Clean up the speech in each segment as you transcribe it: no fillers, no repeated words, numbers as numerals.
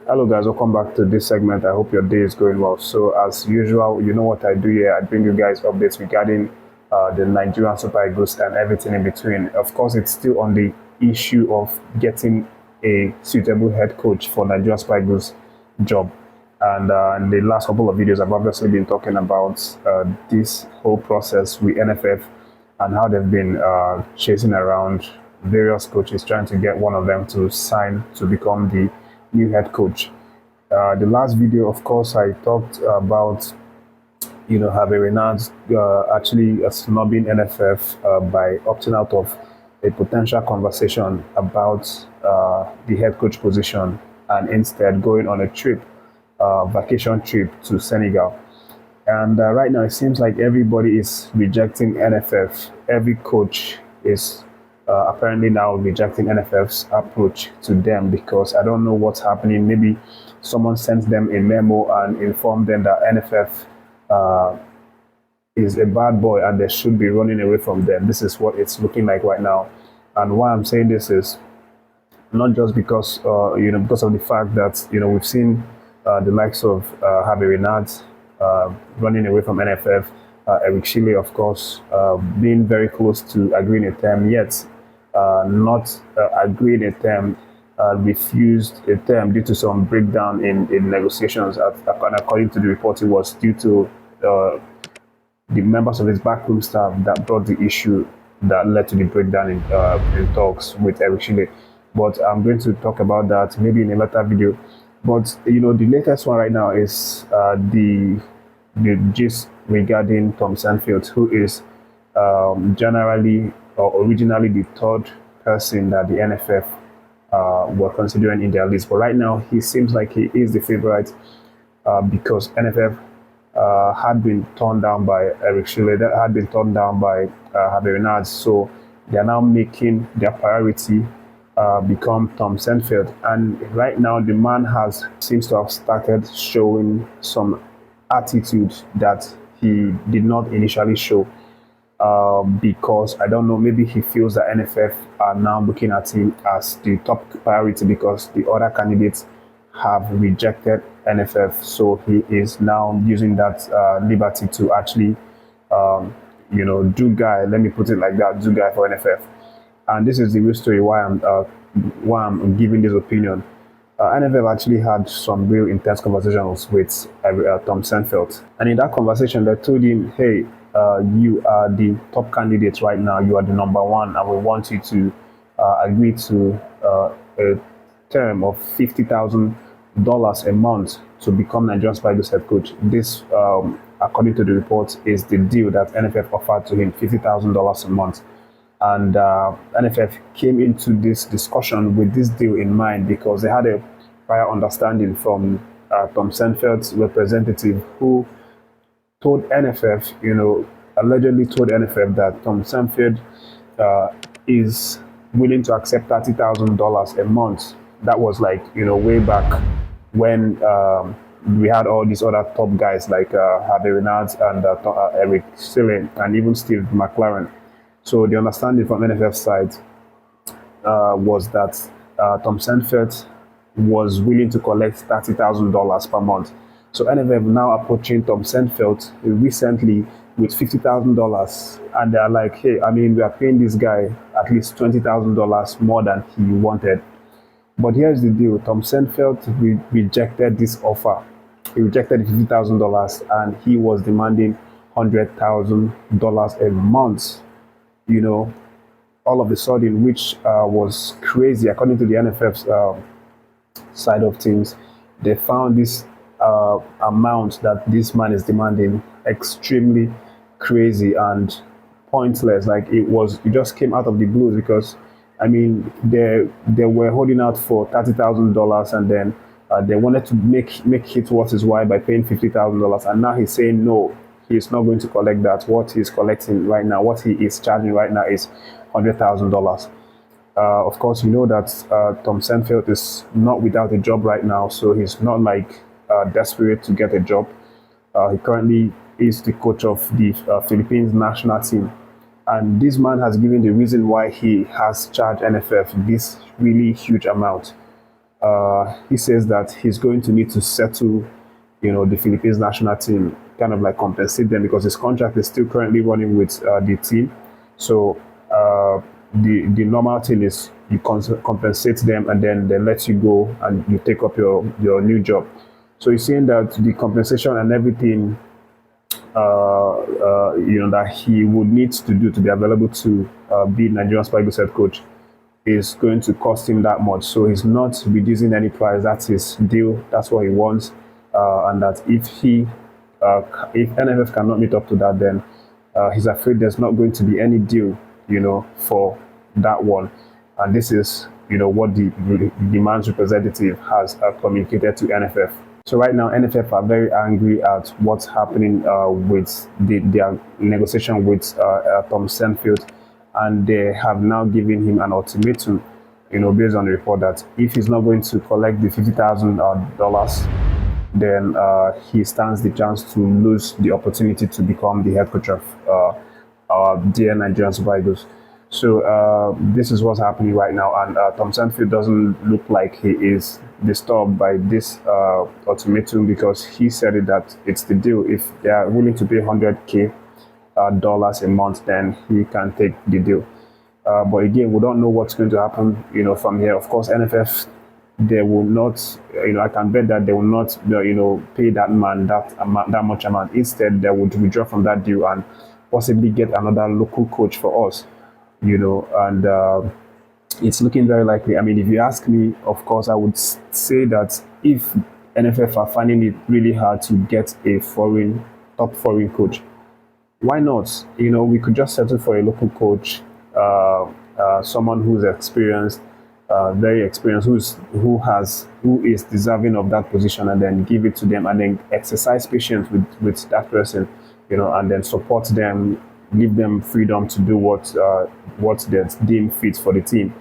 Hello guys, welcome back to this segment. I hope your day is going well. So as usual, you know what I do here. I bring you guys updates regarding the Nigerian Super Eagles and everything in between. Of course, it's still on the issue of getting a suitable head coach for Nigerian Super Eagles job. And in the last couple of videos, I've obviously been talking about this whole process with NFF and how they've been chasing around various coaches trying to get one of them to sign to become the new head coach. The last video, of course, I talked about Javier Renard actually snubbing NFF by opting out of a potential conversation about the head coach position and instead going on a trip, vacation trip to Senegal. And right now, it seems like everybody is rejecting NFF. Every coach is apparently now rejecting NFF's approach to them because I don't know what's happening. Maybe someone sent them a memo and informed them that NFF is a bad boy and they should be running away from them. This is what it's looking like right now. And why I'm saying this is not just because because of the fact that we've seen the likes of Javier Renard running away from NFF, Eric Chile, of course, being very close to agreeing a term, yet not agreeing a term, refused a term due to some breakdown in negotiations. And according to the report, it was due to the members of his backroom staff that brought the issue that led to the breakdown in talks with Eric Chile. But I'm going to talk about that maybe in a later video. But the latest one right now is the gist regarding Tom Saintfeit, who is generally or originally the third person that the NFF were considering in their list. But right now, he seems like he is the favorite because NFF had been turned down by Eric Chile, that had been turned down by Javier Renard. So they are now making their priority become Tom Saintfeit. And right now, the man seems to have started showing some attitude that he did not initially show. Because I don't know, maybe he feels that NFF are now looking at him as the top priority because the other candidates have rejected NFF. So he is now using that liberty to actually, do guy. Let me put it like that: do guy for NFF. And this is the real story why I'm giving this opinion. NFF actually had some real intense conversations with Tom Saintfeit, and in that conversation, they told him, "Hey, you are the top candidate right now. You are the number one, and we want you to agree to a term of $50,000 a month to become Nigerian Super Eagles head coach." This, according to the report, is the deal that NFF offered to him: $50,000 a month. And NFF came into this discussion with this deal in mind because they had a prior understanding from Tom Saintfeit's representative, who told NFF, allegedly told NFF that Tom Saintfeit is willing to accept $30,000 a month. That was like, way back when we had all these other top guys like Javier Renard and Eric Chile and even Steve McLaren. So the understanding from NFF's side was that Tom Saintfeit was willing to collect $30,000 per month. So NFF now approaching Tom Saintfeit recently with $50,000, and they're like, "Hey, we are paying this guy at least $20,000 more than he wanted." But here's the deal: Tom Saintfeit rejected this offer. He rejected $50,000, and he was demanding $100,000 a month. All of a sudden, which was crazy. According to the NFF's side of things, they found this amount that this man is demanding extremely crazy and pointless. Like it just came out of the blue because they were holding out for $30,000, and then they wanted to make it worth his while by paying $50,000, and now he's saying no. He's not going to collect that. What he's collecting right now, what he is charging right now, is $100,000. Of course, you know that Tom Saintfeit is not without a job right now, so he's not like desperate to get a job. He currently is the coach of the Philippines national team, and this man has given the reason why he has charged NFF this really huge amount. he says that he's going to need to settle, the Philippines national team, kind of like compensate them because his contract is still currently running with the team. So the normal thing is you compensate them and then they let you go and you take up your new job. So he's saying that the compensation and everything, that he would need to do to be available to be Nigerian Super Eagles head coach is going to cost him that much. So he's not reducing any price. That's his deal. That's what he wants. And that if NFF cannot meet up to that, then he's afraid there's not going to be any deal, for that one. And this is, what the man's representative has communicated to NFF. So right now, NFF are very angry at what's happening with their negotiation with Tom Saintfeit, and they have now given him an ultimatum, based on the report that if he's not going to collect the $50,000, then he stands the chance to lose the opportunity to become the head coach of our dear Nigerian Super Eagles. So this is what's happening right now, and Tom Saintfiet doesn't look like he is disturbed by this ultimatum, because he said that it's the deal. If they are willing to pay $100K a month, then he can take the deal. But again, we don't know what's going to happen, from here. Of course, NFF, they will not, I can bet that they will not, pay that man that much amount. Instead, they would withdraw from that deal and possibly get another local coach for us. And it's looking very likely. I mean, if you ask me, of course, I would say that if NFF are finding it really hard to get a top foreign coach, why not? We could just settle for a local coach, someone who's experienced, very experienced, who is deserving of that position, and then give it to them, and then exercise patience with that person, and then support them, give them freedom to do what they deem fit for the team,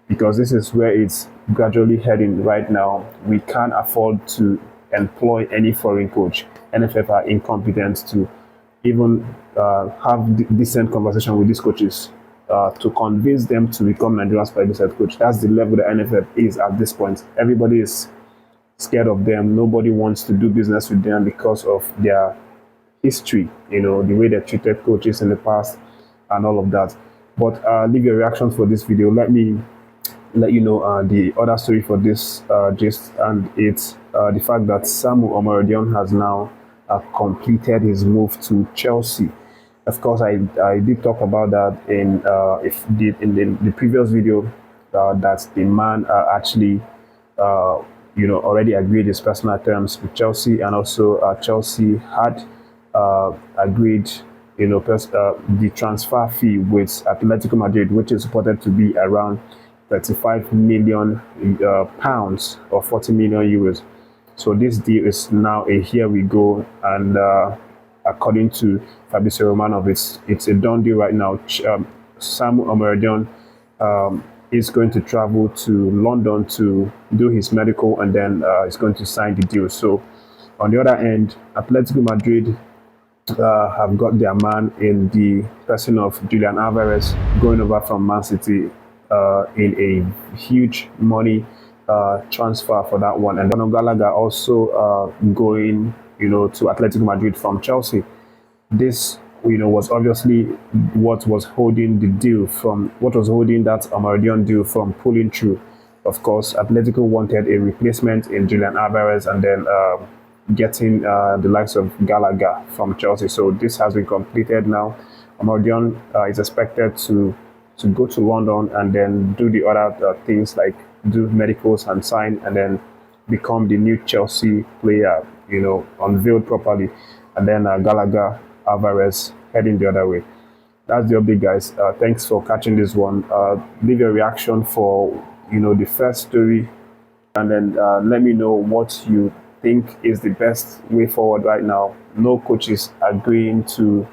because this is where it's gradually heading right now. We can't afford to employ any foreign coach. NFF are incompetent to even have decent conversation with these coaches to convince them to become Nigeria's Super Eagles head coach. That's the level the NFF is at this point. Everybody is scared of them. Nobody wants to do business with them because of their history, the way they treated coaches in the past and all of that. But leave your reactions for this video. Let me let you know the other story for this gist, and it's the fact that Samu Omorodion has now completed his move to Chelsea. Of course, I did talk about that in the previous video, that the man actually already agreed his personal terms with Chelsea, and also Chelsea had agreed the transfer fee with Atletico Madrid, which is reported to be around 35 million pounds or 40 million euros. So this deal is now a here we go, and according to Fabrizio Romano, it's a done deal right now. Samu Omorodion is going to travel to London to do his medical, and then he's going to sign the deal. So on the other end, Atletico Madrid have got their man in the person of Gallagher Alvarez, going over from Man City in a huge money transfer for that one. And then Gallagher also going to Atletico Madrid from Chelsea. This was obviously what was holding that Omorodion deal from pulling through. Of course, Atletico wanted a replacement in Gallagher Alvarez, and then getting the likes of Gallagher from Chelsea. So this has been completed now. Omorodion is expected to go to London and then do the other things, like do medicals and sign, and then become the new Chelsea player, unveiled properly. And then Gallagher Alvarez heading the other way. That's the update, guys. Thanks for catching this one. Leave your reaction for the first story, and then let me know what you think is the best way forward right now. No coaches agreeing to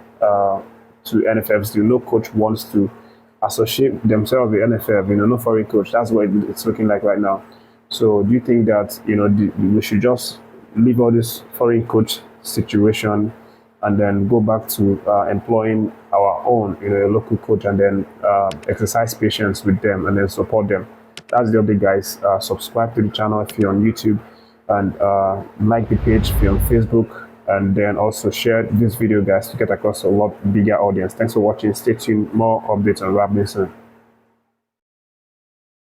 NFF's deal. No coach wants to associate themselves with NFF. No foreign coach. That's what it's looking like right now. So do you think that we should just leave all this foreign coach situation and then go back to employing our own, a local coach, and then exercise patience with them and then support them? That's the update, guys. Subscribe to the channel if you're on YouTube, and like the page if you're on Facebook, and then also share this video, guys, to get across a lot bigger audience. Thanks for watching. Stay tuned. More updates on rap soon.